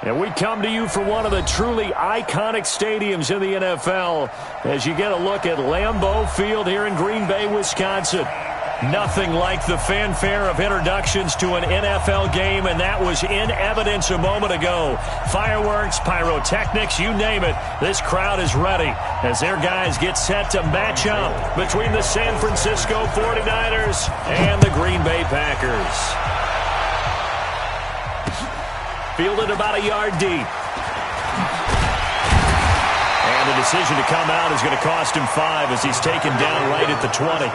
And we come to you from one of the truly iconic stadiums in the NFL as you get a look at Lambeau Field here in Green Bay, Wisconsin. Nothing like the fanfare of introductions to an NFL game, and that was in evidence a moment ago. Fireworks, pyrotechnics, you name it. This crowd is ready as their guys get set to match up between the San Francisco 49ers and the Green Bay Packers. Fielded about a yard deep. And the decision to come out is going to cost him 5 as he's taken down right at the 20.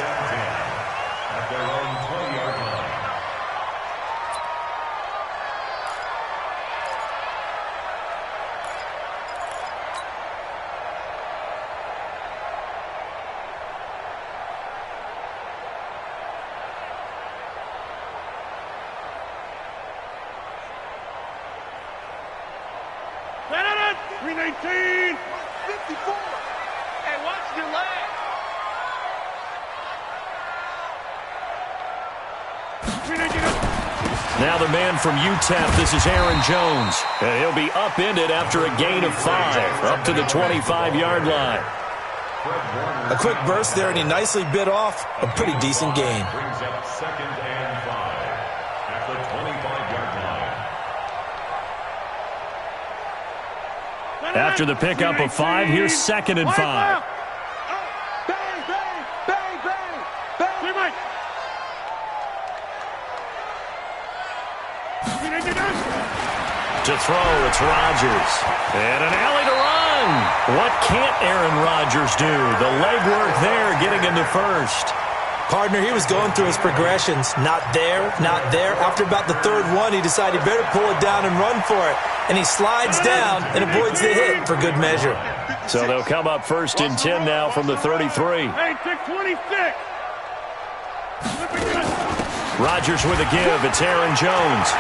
Now the man from UTEP, this is Aaron Jones. And he'll be upended after a gain of 5, up to the 25-yard line. A quick burst there, and he nicely bit off a pretty decent gain. Brings up 2nd and 5 at the 25-yard line. After the pickup of 5, here's 2nd and 5. To throw, it's Rodgers. And an alley to run. What can't Aaron Rodgers do? The legwork there getting him to first. Partner, he was going through his progressions. Not there, not there. After about the 3rd one, he decided better pull it down and run for it. And he slides down and avoids the hit for good measure. So they'll come up 1st and 10 now from the 33. Hey, take 26. Rodgers with a give. It's Aaron Jones.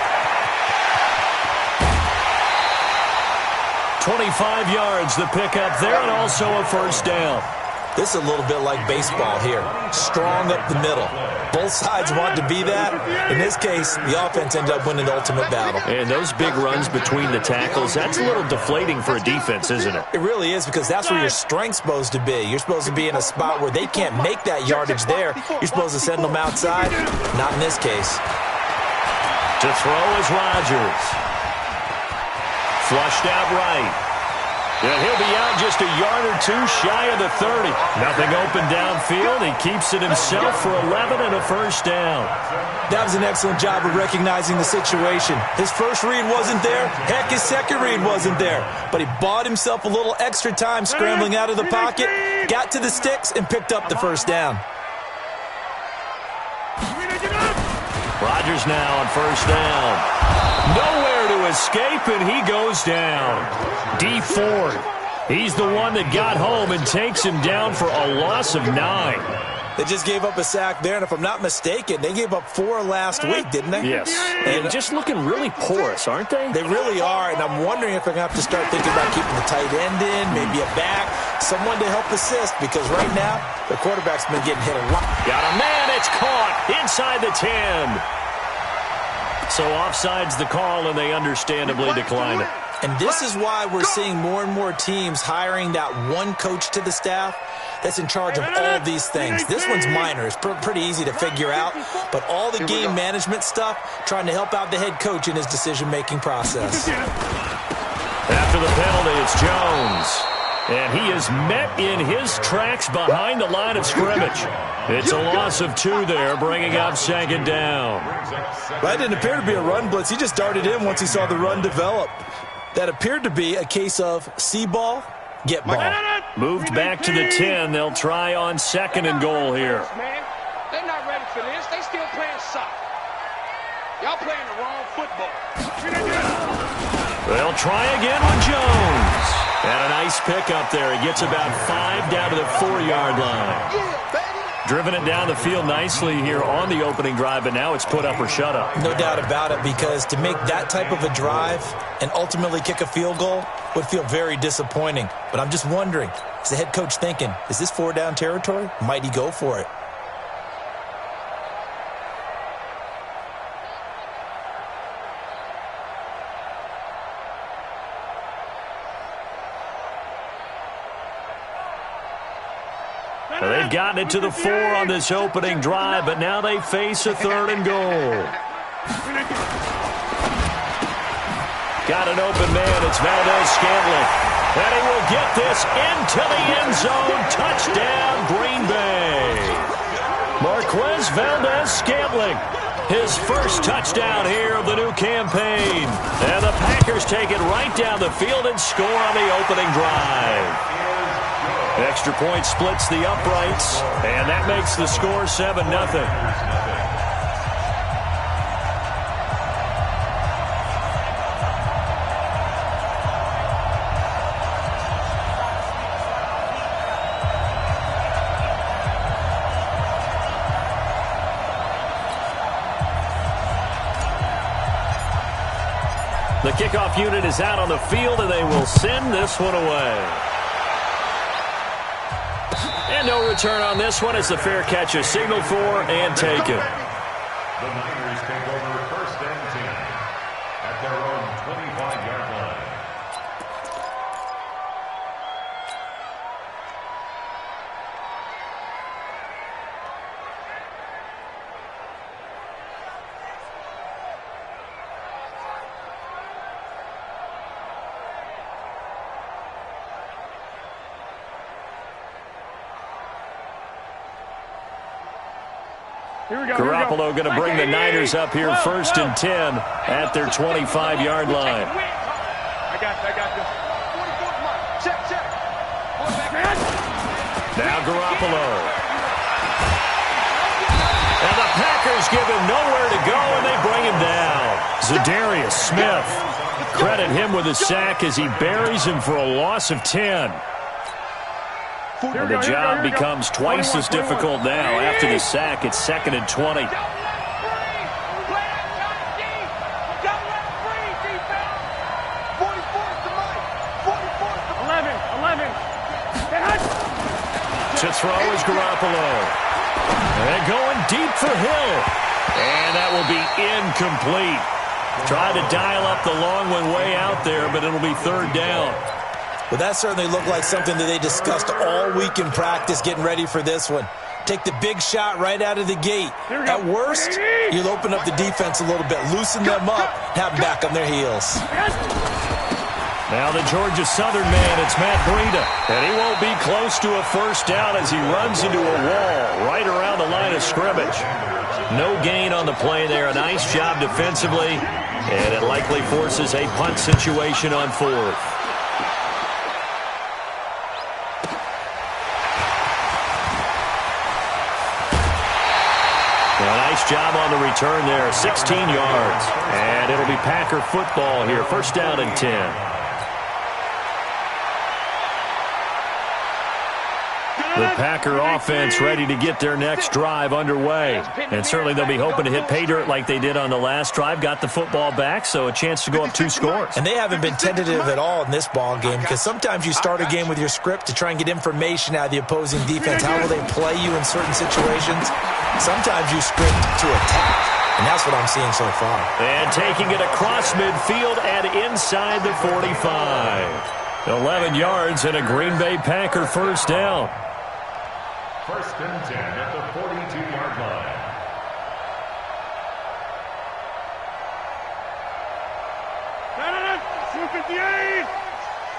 25 yards, the pickup there, and also a 1st down. This is a little bit like baseball here. Strong up the middle. Both sides want to be that. In this case, the offense ended up winning the ultimate battle. And those big runs between the tackles, that's a little deflating for a defense, isn't it? It really is, because that's where your strength's supposed to be. You're supposed to be in a spot where they can't make that yardage there. You're supposed to send them outside. Not in this case. To throw is Rodgers. Flushed out right. And he'll be out just a yard or 2 shy of the 30. Nothing open downfield. He keeps it himself for 11 and a 1st down. That was an excellent job of recognizing the situation. His first read wasn't there. Heck, his second read wasn't there. But he bought himself a little extra time scrambling out of the pocket, got to the sticks, and picked up the 1st down. Rodgers now on 1st down. Nowhere to escape, and he goes down. D Ford. He's the one that got home and takes him down for a loss of 9. They just gave up a sack there, and if I'm not mistaken, they gave up 4 last week, didn't they? Yes. And just looking really porous, aren't they? They really are, and I'm wondering if they're going to have to start thinking about keeping the tight end in, maybe a back, someone to help assist, because right now, the quarterback's been getting hit a lot. Got a man, it's caught inside the 10. So offside's the call, and they understandably decline it. And this is why we're seeing more and more teams hiring that one coach to the staff that's in charge of all these things. This one's minor. It's pretty easy to figure out. But all the game management stuff, trying to help out the head coach in his decision-making process. After the penalty, it's Jones. And he is met in his tracks behind the line of scrimmage. It's a loss of 2 there, bringing up 2nd down. That didn't appear to be a run blitz. He just darted in once he saw the run develop. That appeared to be a case of see ball, get ball. Moved back to the 10. They'll try on 2nd and goal here. They're not ready for this. They still playing soccer. Y'all playing the wrong football. They'll try again with Jones. And a nice pickup there. He gets about 5 down to the 4-yard line. Driven it down the field nicely here on the opening drive, but now it's put up or shut up. No doubt about it, because to make that type of a drive and ultimately kick a field goal would feel very disappointing. But I'm just wondering, is the head coach thinking, is this 4-down territory? Might he go for it? Well, they've gotten it to the 4 on this opening drive, but now they face a 3rd and goal. Got an open man. It's Valdez-Scantling. And he will get this into the end zone. Touchdown, Green Bay. Marquez Valdez-Scantling, his first touchdown here of the new campaign. And the Packers take it right down the field and score on the opening drive. Extra point splits the uprights, and that makes the score 7-0. The kickoff unit is out on the field, and they will send this one away. And no return on this one as the fair catch is signaled for and taken. The Niners take over 1st and 10 at their own 25-yard line. Garoppolo going to bring the Niners up here 1st and 10 at their 25-yard line. I got this. Check. Now Garoppolo. And the Packers give him nowhere to go, and they bring him down. Zadarius Smith. Credit him with a sack as he buries him for a loss of 10. And the job becomes twice as difficult now. After the sack, it's 2nd and 20. To throw is Garoppolo. And going deep for Hill. And that will be incomplete. Tried to dial up the long one way out there, but it'll be 3rd down. Well, that certainly looked like something that they discussed all week in practice getting ready for this one. Take the big shot right out of the gate. At worst, you'll open up the defense a little bit, loosen them up, have them back on their heels. Now the Georgia Southern man, it's Matt Breida. And he won't be close to a 1st down as he runs into a wall right around the line of scrimmage. No gain on the play there. A nice job defensively, and it likely forces a punt situation on 4th. Job on the return there, 16 yards. And it'll be Packer football here, 1st down and 10. The Packer offense ready to get their next drive underway. And certainly they'll be hoping to hit pay dirt like they did on the last drive. Got the football back, so a chance to go up 2 scores. And they haven't been tentative at all in this ball game, because sometimes you start a game with your script to try and get information out of the opposing defense. How will they play you in certain situations? Sometimes you script to attack, and that's what I'm seeing so far. And taking it across midfield and inside the 45. 11 yards and a Green Bay Packer 1st down. 1st and 10 at the 42-yard line.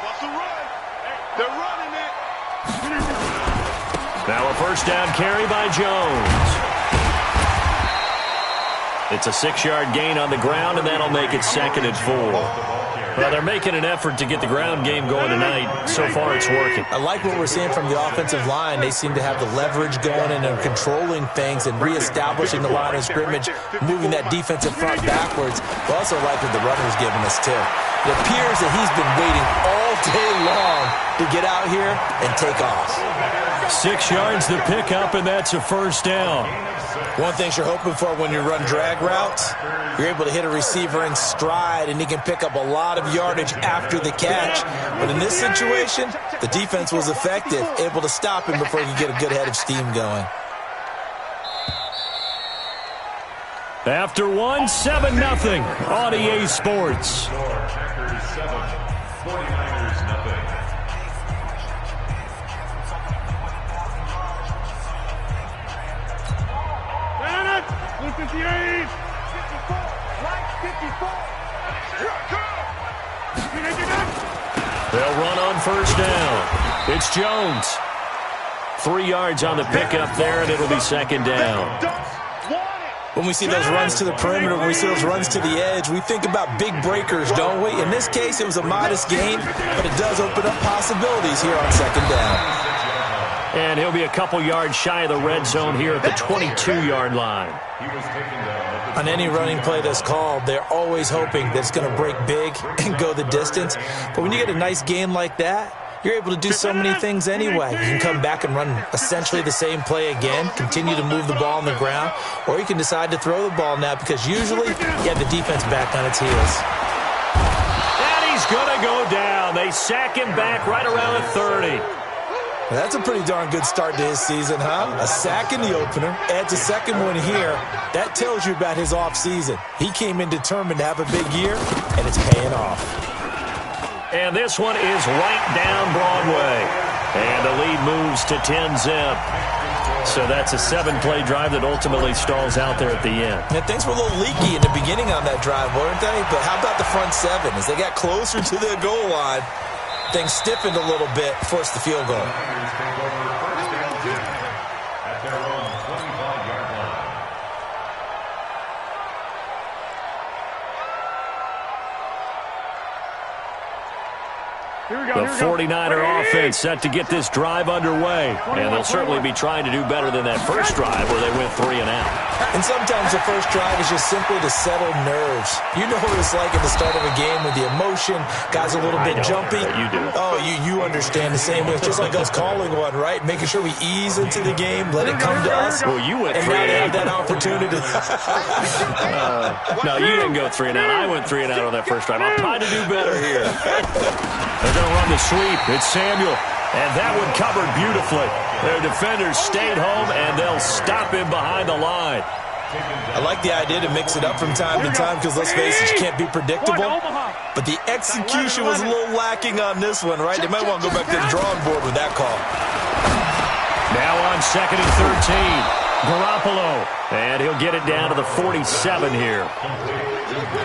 What's the run? They're running it. Now a 1st down carry by Jones. It's a 6-yard gain on the ground, and that'll make it 2nd and 4. Well, they're making an effort to get the ground game going tonight. So far, it's working. I like what we're seeing from the offensive line. They seem to have the leverage going and are controlling things and reestablishing the line of scrimmage, moving that defensive front backwards. We also like what the runner's giving us, too. It appears that he's been waiting all day long to get out here and take off. 6 yards the pickup, and that's a 1st down. One thing you're hoping for when you run drag routes, you're able to hit a receiver in stride, and he can pick up a lot of yardage after the catch. But in this situation, the defense was effective, able to stop him before he could get a good head of steam going. After 7-0 on EA Sports. Packers 7, 49ers 0. 158. 54. Right 54. They'll run on first down. It's Jones. 3 yards on the pickup there, and it'll be second down. When we see those runs to the perimeter, when we see those runs to the edge, we think about big breakers, don't we? In this case, it was a modest gain, but it does open up possibilities here on second down. And he'll be a couple yards shy of the red zone here at the 22-yard line. On any running play that's called, they're always hoping that it's going to break big and go the distance. But when you get a nice gain like that, you're able to do so many things anyway. You can come back and run essentially the same play again, continue to move the ball on the ground, or you can decide to throw the ball now because usually you have the defense back on its heels. And he's going to go down. They sack him back right around the 30. That's a pretty darn good start to his season, huh? A sack in the opener, adds a second one here. That tells you about his offseason. He came in determined to have a big year, and it's paying off. And this one is right down Broadway. And the lead moves to 10-zip. So that's a 7-play drive that ultimately stalls out there at the end. And things were a little leaky in the beginning on that drive, weren't they? But how about the front seven? As they got closer to the goal line, things stiffened a little bit, forced the field goal. The 49er offense set to get this drive underway. And they'll certainly be trying to do better than that first drive where they went 3 and out. And sometimes the first drive is just simply to settle nerves. You know what it's like at the start of a game with the emotion, guys a little bit jumpy. You do. Oh, you understand the same way. It's just like us calling one, right? Making sure we ease into the game, let it come to us. Well, you went 3 and now they have that opportunity. No, you didn't go 3 and out. I went 3 and out on that first drive. I'm trying to do better here. They're going to run the sweep. It's Samuel. And that one covered beautifully. Their defenders stayed home, and they'll stop him behind the line. I like the idea to mix it up from time to time because, let's face it, you can't be predictable. But the execution was a little lacking on this one, right? They might want to go back to the drawing board with that call. Now on 2nd and 13. Garoppolo. And he'll get it down to the 47 here.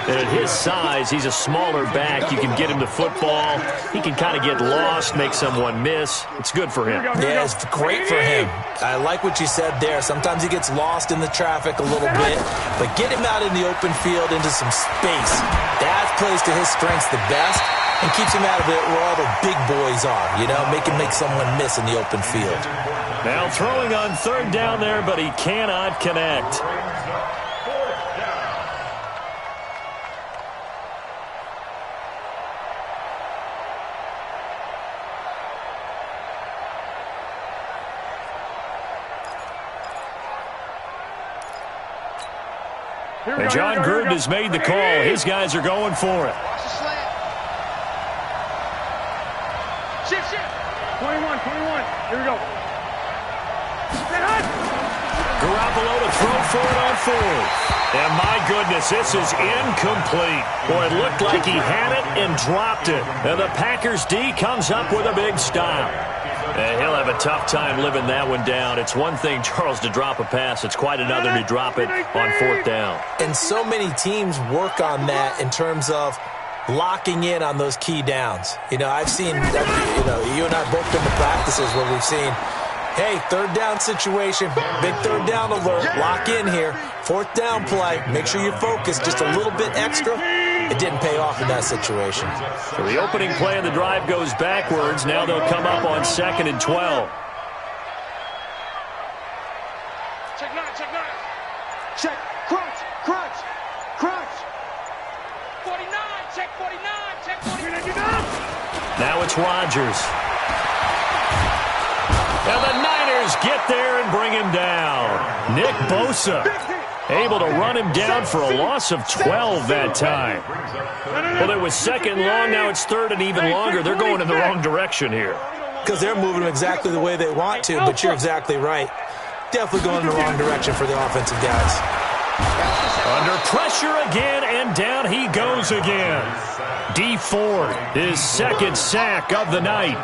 And at his size, he's a smaller back. You can get him to football. He can kind of get lost, make someone miss. It's good for him. Yeah, it's great for him. I like what you said there. Sometimes he gets lost in the traffic a little bit, but get him out in the open field into some space. That plays to his strengths the best and keeps him out of it where all the big boys are, you know, make someone miss in the open field. Now throwing on 3rd down there, but he cannot connect. And John Gruden has made the call. His guys are going for it. Watch the slant. Shift. 21. Here we go. Garoppolo to throw for it on 4th. And my goodness, this is incomplete. Boy, it looked like he had it and dropped it. And the Packers D comes up with a big stop. And he'll have a tough time living that one down. It's one thing, Charles, to drop a pass. It's quite another to drop it on 4th down. And so many teams work on that in terms of locking in on those key downs. You know, I've seen, you and I both been to practices where we've seen, hey, 3rd down situation, big 3rd down alert, lock in here. 4th down play, make sure you focus just a little bit extra. It didn't pay off in that situation. So the opening play of the drive goes backwards. Now they'll come up on 2nd and 12. Check 9. Check. Crunch. 49. Check 49. Now it's Rodgers. And the Niners get there and bring him down. Nick Bosa able to run him down for a loss of 12 that time. Well, it was 2nd long. Now it's 3rd and even longer. They're going in the wrong direction here. Because they're moving them exactly the way they want to, but you're exactly right. Definitely going in the wrong direction for the offensive guys. Under pressure again, and down he goes again. D Ford, his 2nd sack of the night.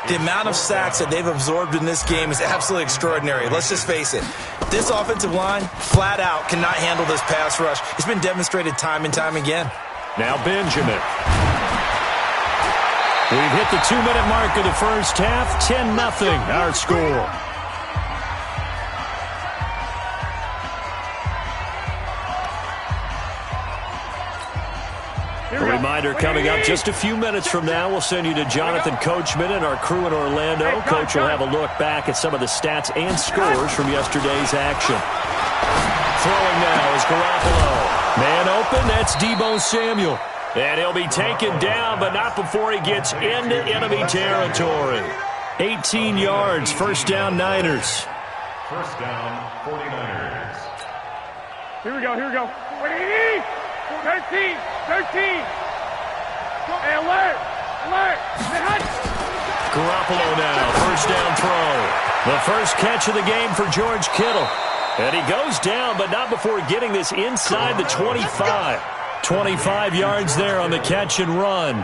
The amount of sacks that they've absorbed in this game is absolutely extraordinary. Let's just face it. This offensive line, flat out, cannot handle this pass rush. It's been demonstrated time and time again. Now Benjamin. We've hit the 2-minute mark of the first half. 10-0 our score. A reminder coming up just a few minutes from now. We'll send you to Jonathan Coachman and our crew in Orlando. Coach will have a look back at some of the stats and scores from yesterday's action. Throwing now is Garoppolo. Man open, that's Deebo Samuel. And he'll be taken down, but not before he gets into enemy territory. 18 yards, first down Niners. First down, 49ers. Here we go, here we go. 13. Hey, alert. Garoppolo now, first down throw. The first catch of the game for George Kittle. And he goes down, but not before getting this inside the 25. 25 yards there on the catch and run.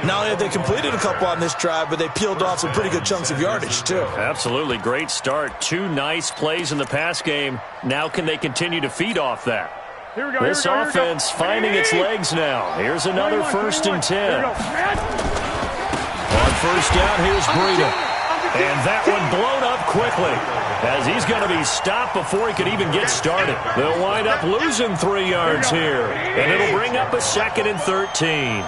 Not only have they completed a couple on this drive, but they peeled off some pretty good chunks of yardage, too. Absolutely great start. 2 nice plays in the pass game. Now can they continue to feed off that? Here we go, This offense finding its legs now. Here's another 1st and 10. On first down, here's Breida. And that one blown up quickly as he's going to be stopped before he could even get started. They'll wind up losing 3 yards here. And it'll bring up a 2nd and 13.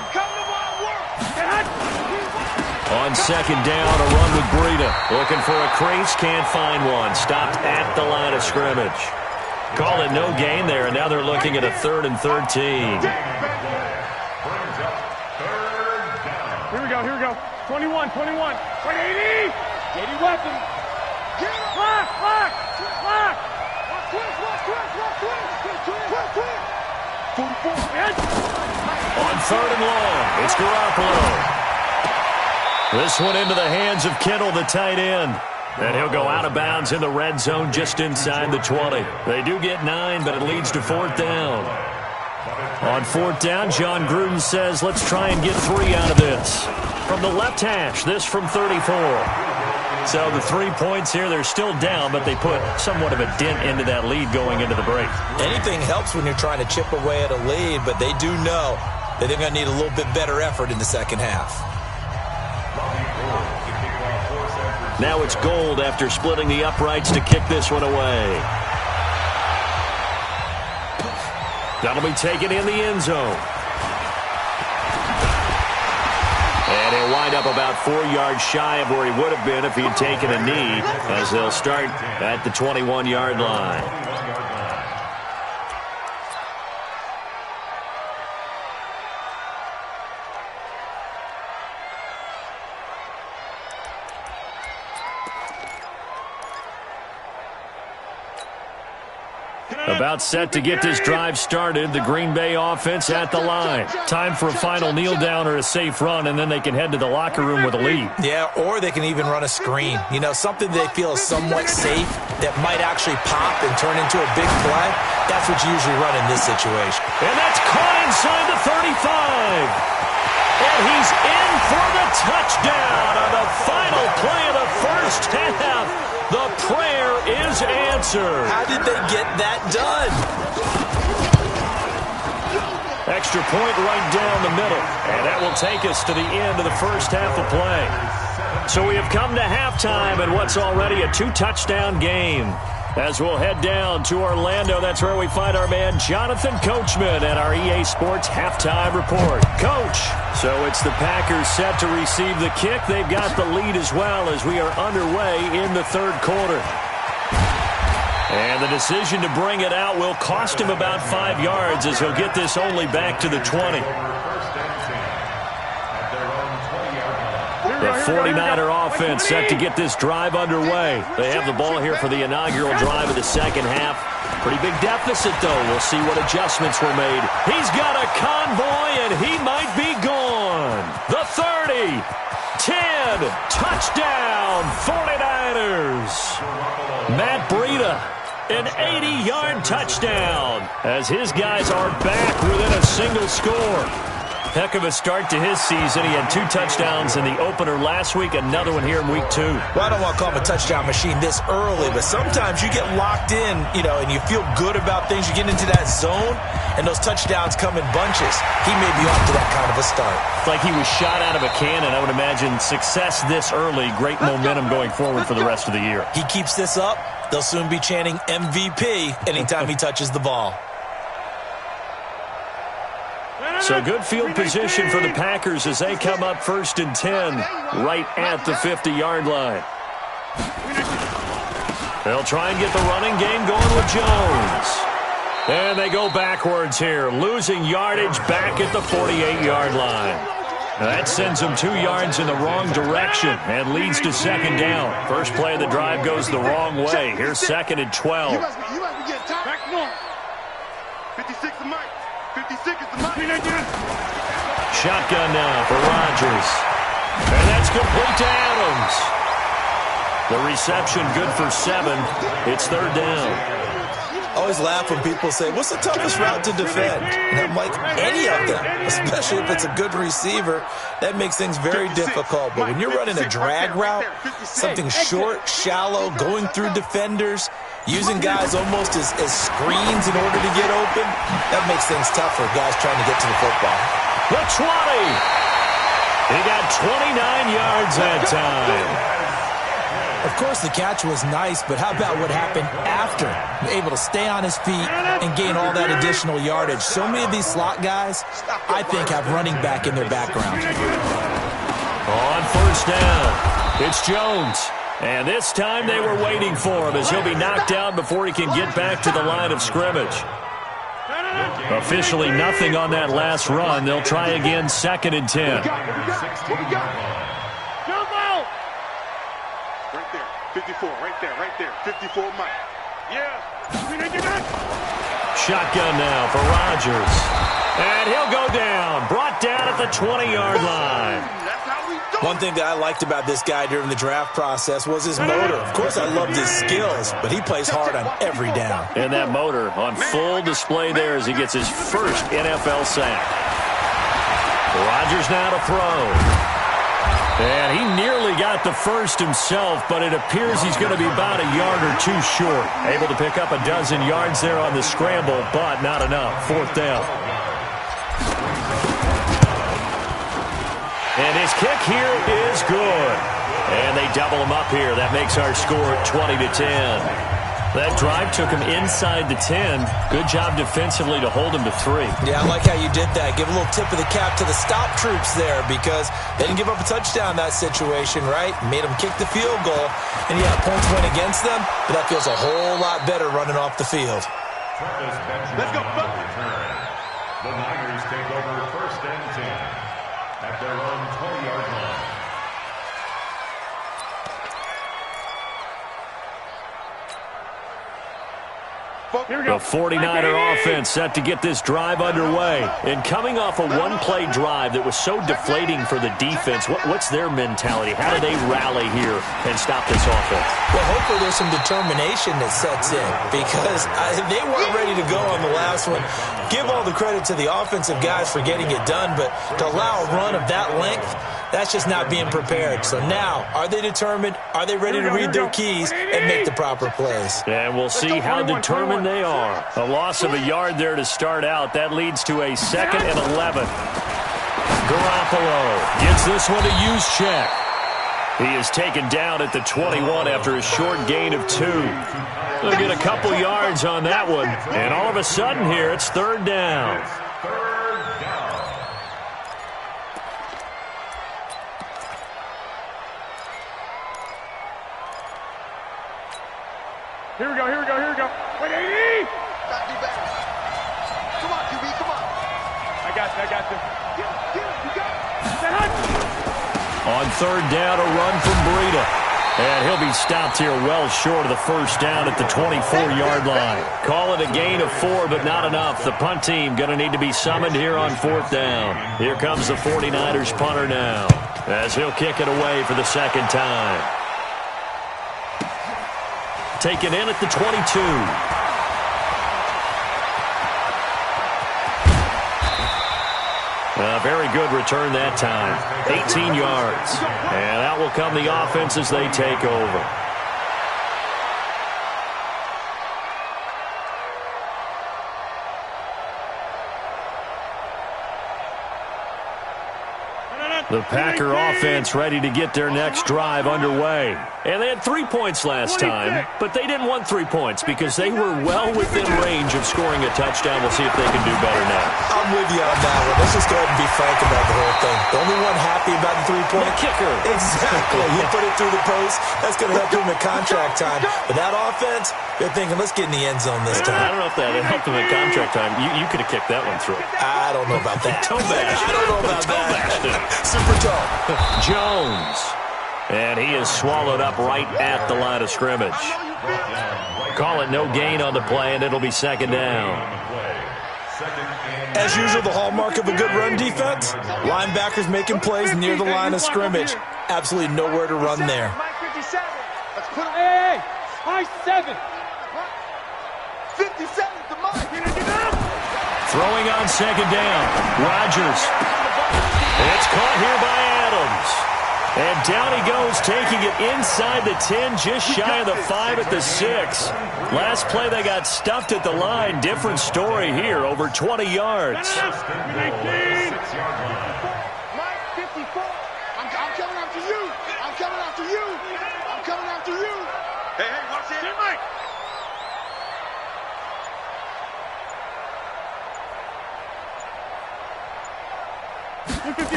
On second down, a run with Breida. Looking for a crease, can't find one. Stopped at the line of scrimmage. Call it no gain there, and now they're looking at a 3rd and 13. Here we go. 21. 80. 80 weapon. Lock. On 3rd and long, it's Garoppolo. This one into the hands of Kittle, the tight end. And he'll go out of bounds in the red zone just inside the 20. They do get 9, but it leads to 4th down. On 4th down, John Gruden says, let's try and get 3 out of this. From the left hash, this from 34. So the 3 points here, they're still down, but they put somewhat of a dent into that lead going into the break. Anything helps when you're trying to chip away at a lead, but they do know that they're going to need a little bit better effort in the second half. Now it's Gold after splitting the uprights to kick this one away. That'll be taken in the end zone. And he'll wind up about 4 yards shy of where he would have been if he had taken a knee, as they'll start at the 21-yard line. About set to get this drive started. The Green Bay offense at the line. Time for a final kneel down or a safe run, and then they can head to the locker room with a lead. Yeah, or they can even run a screen. You know, something they feel is somewhat safe that might actually pop and turn into a big play. That's what you usually run in this situation. And that's caught inside the 35. And he's in for the touchdown on the final play of the first half. The prayer is answered. How did they get that done? Extra point right down the middle. And that will take us to the end of the first half of play. So we have come to halftime in what's already a 2-touchdown game. As we'll head down to Orlando, that's where we find our man Jonathan Coachman at our EA Sports Halftime Report. Coach, so it's the Packers set to receive the kick. They've got the lead as well as we are underway in the third quarter. And the decision to bring it out will cost him about 5 yards as he'll get this only back to the 20. The 49er offense set to get this drive underway. They have the ball here for the inaugural drive of the second half. Pretty big deficit, though. We'll see what adjustments were made. He's got a convoy, and he might be gone. The 30, 10, touchdown, 49ers. Matt Breida, an 80-yard touchdown, as his guys are back within a single score. Heck of a start to his season. He had 2 touchdowns in the opener last week, another one here in week 2. Well, I don't want to call him a touchdown machine this early, but sometimes you get locked in, and you feel good about things. You get into that zone, and those touchdowns come in bunches. He may be off to that kind of a start. It's like he was shot out of a cannon. I would imagine success this early, great momentum going forward for the rest of the year. He keeps this up, they'll soon be chanting MVP anytime he touches the ball. So good field position for the Packers as they come up 1st and 10 right at the 50-yard line. They'll try and get the running game going with Jones. And they go backwards here, losing yardage back at the 48-yard line. That sends them 2 yards in the wrong direction and leads to 2nd down. First play of the drive goes the wrong way. Here's 2nd and 12. You must be getting tired. Back north. 56 is Mike. 56 is the Mike. Shotgun now for Rodgers. And that's complete to Adams. The reception good for 7. It's 3rd down. I always laugh when people say, what's the toughest route to defend? And I'm like, any of them, especially if it's a good receiver. That makes things very difficult. But when you're running a drag route, something short, shallow, going through defenders, using guys almost as screens in order to get open, that makes things tough for guys trying to get to the football. The 20. He got 29 yards that time. Of course, the catch was nice, but how about what happened after? Able to stay on his feet and gain all that additional yardage. So many of these slot guys, I think, have running back in their background. On 1st down, it's Jones. And this time they were waiting for him as he'll be knocked down before he can get back to the line of scrimmage. Officially nothing on that last run. They'll try again 2nd and 10. Right there. 54. Right there. 54 Mike. Yeah. Shotgun now for Rodgers. And he'll go down. Brought down at the 20-yard line. One thing that I liked about this guy during the draft process was his motor. Of course, I loved his skills, but he plays hard on every down. And that motor on full display there as he gets his first NFL sack. Rodgers now to throw. And he nearly got the first himself, but it appears he's going to be about a yard or 2 short. Able to pick up a dozen yards there on the scramble, but not enough. 4th down. And his kick here is good. And they double him up here. That makes our score 20-10. That drive took him inside the 10. Good job defensively to hold him to 3. Yeah, I like how you did that. Give a little tip of the cap to the stop troops there because they didn't give up a touchdown in that situation, right? Made them kick the field goal. And yeah, points went against them, but that feels a whole lot better running off the field. Let's go. The Niners take over 1st and 10 at their own 20-yard line. The 49er offense set to get this drive underway. And coming off a one-play drive that was so deflating for the defense, what's their mentality? How do they rally here and stop this offense? Well, hopefully there's some determination that sets in because they weren't ready to go on the last one. Give all the credit to the offensive guys for getting it done, but to allow a run of that length, that's just not being prepared. So now, are they determined? Are they ready to read their keys and make the proper plays? And we'll see how determined they are. A loss of a yard there to start out. That leads to a 2nd and 11. Garoppolo gets this one to use check. He is taken down at the 21 after a short gain of 2. They'll get a couple yards on that one. And all of a sudden here, it's 3rd down. Here we go. Wait, 80! Gotta do better. Come on, QB, come on. I got you. Get him, you got it. On 3rd down, a run from Breida. And he'll be stopped here well short of the 1st down at the 24-yard line. Call it a gain of 4, but not enough. The punt team going to need to be summoned here on 4th down. Here comes the 49ers punter now as he'll kick it away for the 2nd time. Taken in at the 22. Very good return that time. 18 yards. And out will come the offense as they take over. The Packer offense ready to get their next drive underway. And they had 3 points last time, but they didn't want 3 points because they were well within range of scoring a touchdown. We'll see if they can do better now. I'm with you on that one. Let's just go ahead and be frank about the whole thing. The only one happy about the 3-point kicker. Exactly. You put it through the post. That's going to help him at contract time. But that offense, they're thinking, let's get in the end zone this time. I don't know if that helped him at contract time. You could have kicked that one through. I don't know about that. Toe bash. I don't know about that. Super toe. Jones. And he is swallowed up right at the line of scrimmage. Call it no gain on the play, and it'll be second down. As usual, the hallmark of a good run defense, linebackers making plays near the line of scrimmage. Absolutely nowhere to run there. Hey, high 7. 57 to Mike. Throwing on second down. Rodgers. It's caught here by Adams. And down he goes, taking it inside the 10, just shy of the 5 at the 6. Last play, they got stuffed at the line. Different story here, over 20 yards. 19. Mike, 54. I'm coming after you. I'm coming after you. I'm coming after you. Hey, watch it. Mike.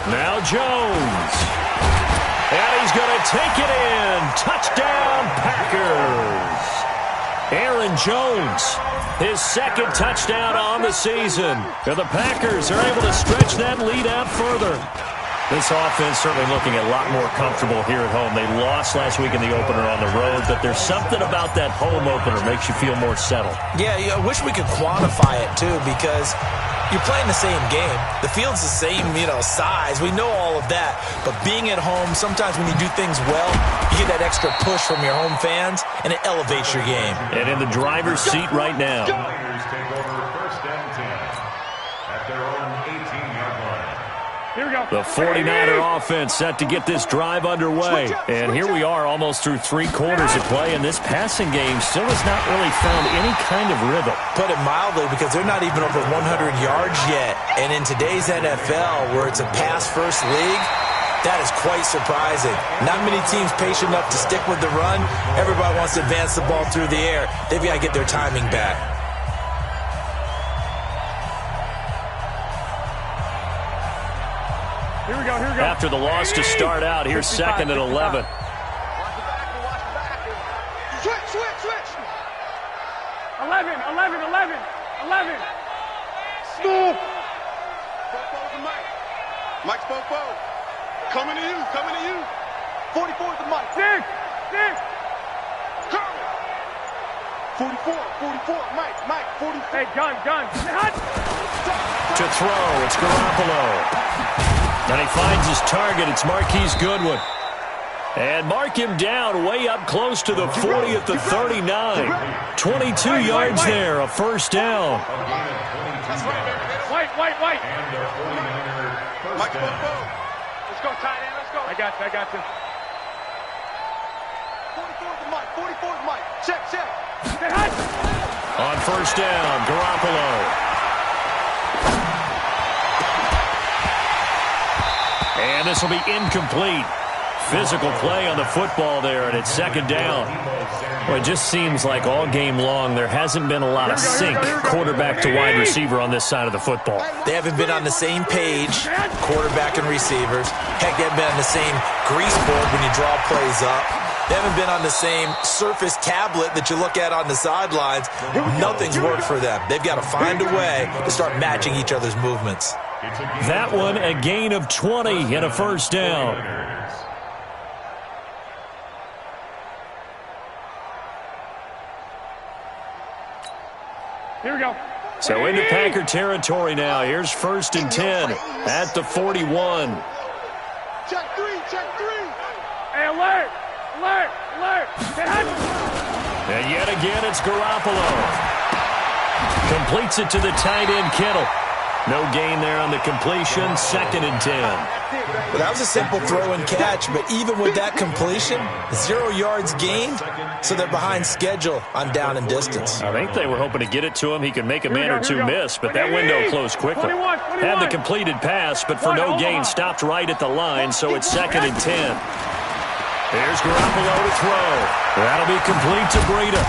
Now Jones. And he's going to take it in. Touchdown, Packers. Aaron Jones, his second touchdown on the season. And the Packers are able to stretch that lead out further. This offense certainly looking a lot more comfortable here at home. They lost last week in the opener on the road, but there's something about that home opener makes you feel more settled. Yeah, I wish we could quantify it, too, because you're playing the same game. The field's the same, size. We know all of that. But being at home, sometimes when you do things well, you get that extra push from your home fans, and it elevates your game. And in the driver's seat right now. Niners take over first and 10 at their own 18-yard line. Here we go. The 49er offense set to get this drive underway. And here we are almost through 3 quarters of play, and this passing game still has not really found any kind of rhythm. Put it mildly, because they're not even over 100 yards yet. And in today's NFL, where it's a pass-first league, that is quite surprising. Not many teams patient enough to stick with the run. Everybody wants to advance the ball through the air. They've got to get their timing back. Here we go. After the loss to start out, here's second and 11. Watch the back. Switch. 11. Stop. Mike Spopo. Coming to you. 44 to Mike. Six. 44. Mike. 44. Hey, gun. To throw, it's Garoppolo. And he finds his target. It's Marquise Goodwin. And mark him down way up close to the 40 at the 39. 22 yards there, a first down. That's right, baby. White. And their 49er first down. Let's go, tight end. Let's go. I got you. 44 to Mike. Check. On first down, Garoppolo. And this will be incomplete. Physical play on the football there, and it's second down. Well, it just seems like all game long there hasn't been a lot of sync quarterback to wide receiver on this side of the football. They haven't been on the same page, quarterback and receivers. Heck, they haven't been on the same grease board when you draw plays up. They haven't been on the same surface tablet that you look at on the sidelines. Nothing's worked for them. They've got to find a way to start matching each other's movements. That one, a gain of 20 and a first down. Here we go. So into Packer territory now. Here's first and 10 at the 41. Check three. Hey, alert. And yet again, it's Garoppolo. Completes it to the tight end, Kittle. No gain there on the completion. 2nd and 10. Well, that was a simple throw and catch, but even with that completion, 0 yards gained, so they're behind schedule on down and distance. I think they were hoping to get it to him. He could make a man or two miss, but that window closed quickly. Had the completed pass, but for no gain, stopped right at the line, so it's 2nd and 10. Here's Garoppolo to throw. That'll be complete to Breida.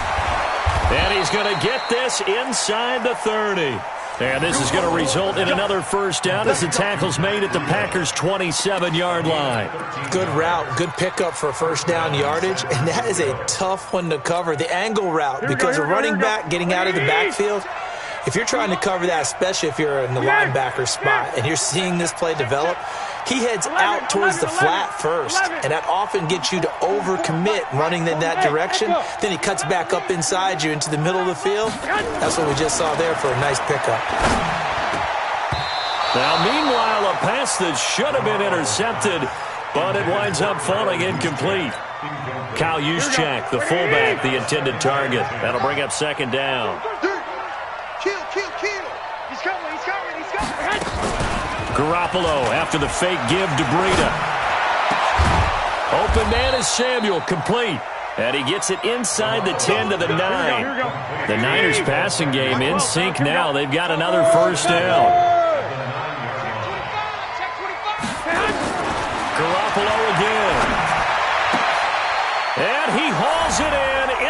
And he's going to get this inside the 30. And this is going to result in another first down as the tackle's made at the Packers' 27-yard line. Good route, good pickup for first down yardage, and that is a tough one to cover. The angle route, because a running back getting out of the backfield, if you're trying to cover that, especially if you're in the linebacker spot and you're seeing this play develop, he heads out towards the flat first, and that often gets you to overcommit running in that direction. Then he cuts back up inside you into the middle of the field. That's what we just saw there for a nice pickup. Now, meanwhile, a pass that should have been intercepted, but it winds up falling incomplete. Kyle Juszczyk, the fullback, the intended target. That'll bring up 2nd down. Kill. He's coming. Garoppolo after the fake give to Breida. Open man is Samuel, complete. And he gets it inside the 10 to the 9. The Niners passing game in sync now. They've got another first down. Garoppolo again. And he hauls it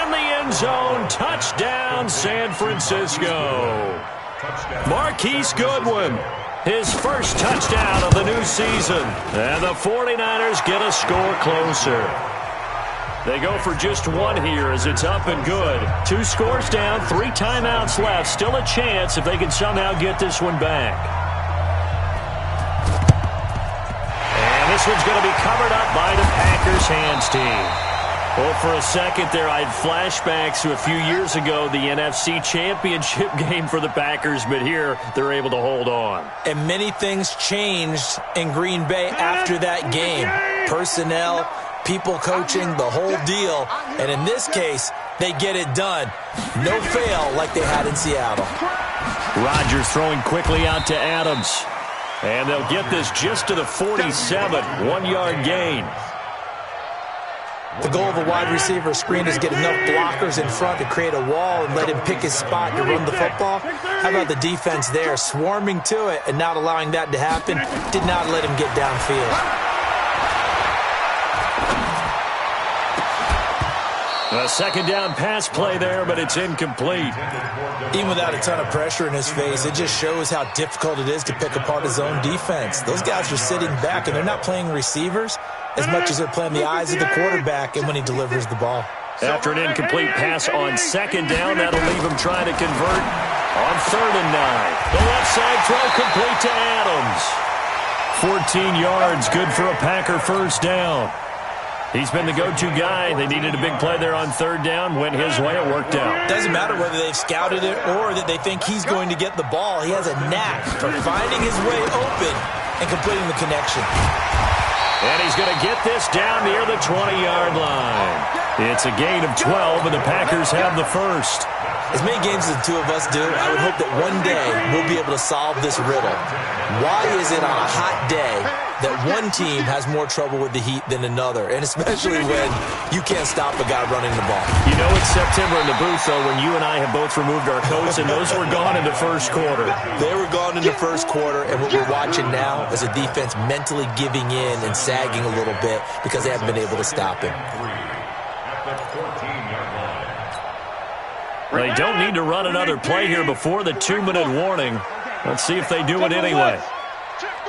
in the end zone. Touchdown, San Francisco. Marquise Goodwin, his first touchdown of the new season. And the 49ers get a score closer. They go for just one here as it's up and good. 2 scores down, 3 timeouts left. Still a chance if they can somehow get this one back. And this one's going to be covered up by the Packers hands team. Well, for a second there, I had flashbacks to a few years ago, the NFC Championship game for the Packers, but here they're able to hold on. And many things changed in Green Bay after that game. Personnel, people coaching, the whole deal. And in this case, they get it done. No fail like they had in Seattle. Rodgers throwing quickly out to Adams. And they'll get this just to the 47, 1-yard gain. The goal of a wide receiver screen is to get enough blockers in front to create a wall and let him pick his spot to run the football. How about the defense there, swarming to it and not allowing that to happen? Did not let him get downfield. A 2nd down pass play there, but it's incomplete. Even without a ton of pressure in his face, it just shows how difficult it is to pick apart his own defense. Those guys are sitting back, and they're not playing receivers as much as they're playing the eyes of the quarterback and when he delivers the ball. After an incomplete pass on 2nd down, that'll leave him trying to convert on 3rd and 9. The left side throw complete to Adams. 14 yards, good for a Packer first down. He's been the go-to guy. They needed a big play there on 3rd down. Went his way, it worked out. Doesn't matter whether they've scouted it or that they think he's going to get the ball. He has a knack for finding his way open and completing the connection. And he's going to get this down near the 20-yard line. It's a gain of 12, and the Packers have the first. As many games as the two of us do, I would hope that one day we'll be able to solve this riddle. Why is it on a hot day that one team has more trouble with the heat than another, and especially when you can't stop a guy running the ball? You know it's September in the booth, though, when you and I have both removed our coats, and those were gone in the first quarter. They were gone in the first quarter, and what we're watching now is a defense mentally giving in and sagging a little bit because they haven't been able to stop him. They don't need to run another play here before the 2-minute warning. Let's see if they do it anyway.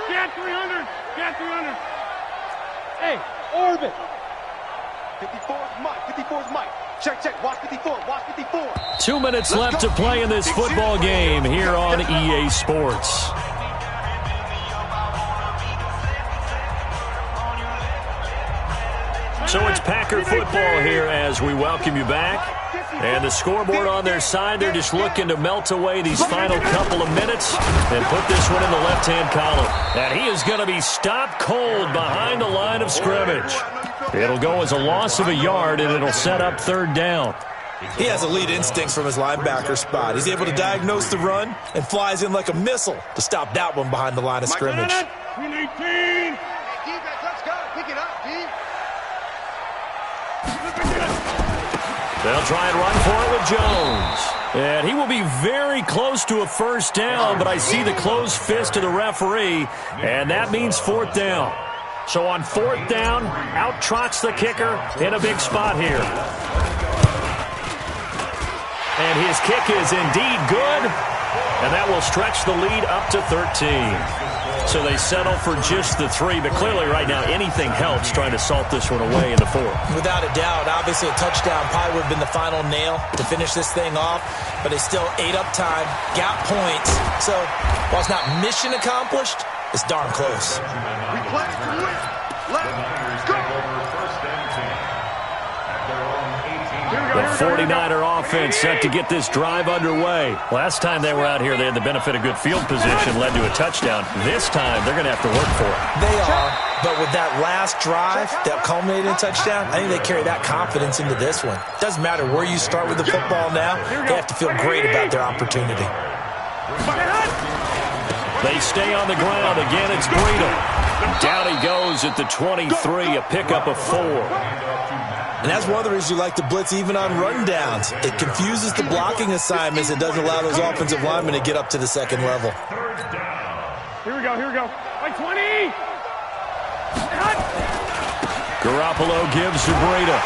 Get 300. Get 300. Hey, orbit. 54's Mike. 54's Mike. Check. Watch 54. Watch 54. 2 minutes left to play in this football game here on EA Sports. So it's Packer football here as we welcome you back. And the scoreboard on their side, they're just looking to melt away these final couple of minutes and put this one in the left-hand column. And he is going to be stopped cold behind the line of scrimmage. It'll go as a loss of a yard, and it'll set up 3rd down. He has elite instincts from his linebacker spot. He's able to diagnose the run and flies in like a missile to stop that one behind the line of scrimmage. Hey, defense, let's go. Pick it up, D. They'll try and run for it with Jones. And he will be very close to a first down, but I see the closed fist of the referee, and that means fourth down. So on fourth down, out trots the kicker in a big spot here. And his kick is indeed good, and that will stretch the lead up to 13. So they settle for just the 3, but clearly right now anything helps trying to salt this one away in the 4th. Without a doubt, obviously a touchdown probably would have been the final nail to finish this thing off, but they still ate up time, got points. So while it's not mission accomplished, it's darn close. We play to win. Let's go. The 49er offense set to get this drive underway. Last time they were out here, they had the benefit of good field position, led to a touchdown. This time, they're going to have to work for it. They are, but with that last drive that culminated in a touchdown, I think they carry that confidence into this one. Doesn't matter where you start with the football now, they have to feel great about their opportunity. They stay on the ground. Again, it's Breida. Down he goes at the 23, a pickup of 4. And that's one of the reasons you like to blitz even on rundowns. It confuses the blocking assignments. It doesn't allow those offensive linemen to get up to the second level. Here we go. Like 20. Garoppolo gives to Breida.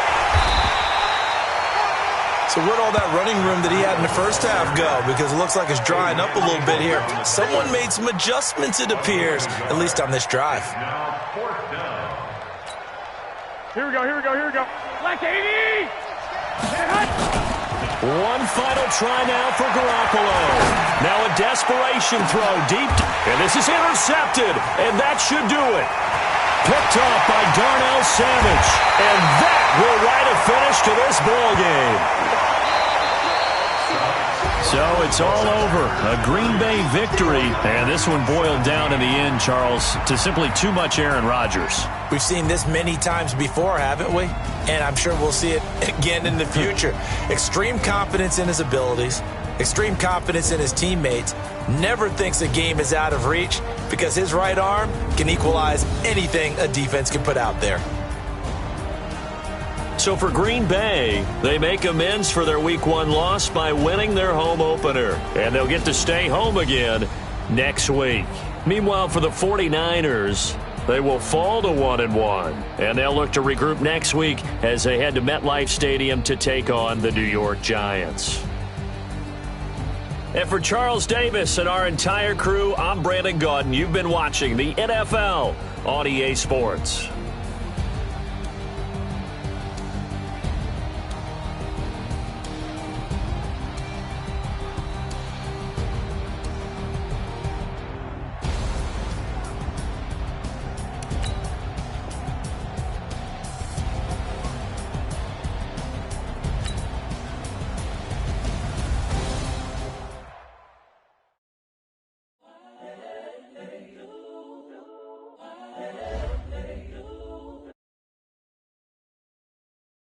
So where'd all that running room that he had in the first half go? Because it looks like it's drying up a little bit here. Someone made some adjustments, it appears, at least on this drive. Here we go. Like 80. One final try now for Garoppolo. Now a desperation throw deep. And this is intercepted. And that should do it. Picked off by Darnell Savage. And that will write a finish to this ball game. So it's all over. A Green Bay victory. And this one boiled down in the end, Charles, to simply too much Aaron Rodgers. We've seen this many times before, haven't we? And I'm sure we'll see it again in the future. Extreme confidence in his abilities, extreme confidence in his teammates, never thinks a game is out of reach because his right arm can equalize anything a defense can put out there. So for Green Bay, they make amends for their Week 1 loss by winning their home opener. And they'll get to stay home again next week. Meanwhile, for the 49ers, they will fall to 1-1, and they'll look to regroup next week as they head to MetLife Stadium to take on the New York Giants. And for Charles Davis and our entire crew, I'm Brandon Gaudin. You've been watching the NFL on EA Sports.